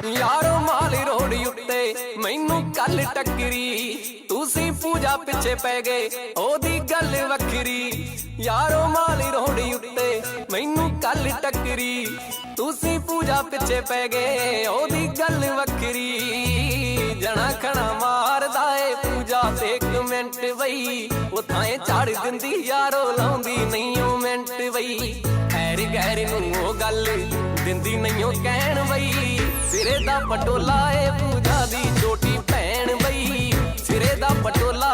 यारो माली रोड़ी उत्ते मैनू कल टकरी, तुसी पूजा पिछे पै गए ओदी गल वखरी। यारो माली रोड़ी उत्ते मैनू कल टकरी, तुसी पूजा पिछे पै गए ओदी गल वखरी। जना खना मारदा ए पूजा ते एक मिनट बई, उथाए झाड़ दिंदी यारो लाउंदी नहीं ओ मिनट बई। खैर गैर नूं ओ गल दिंदी नहीं ओ कहण बई, सिरे दा पटोला ए पूजा दी छोटी भैन बई। सिरे दा पटोला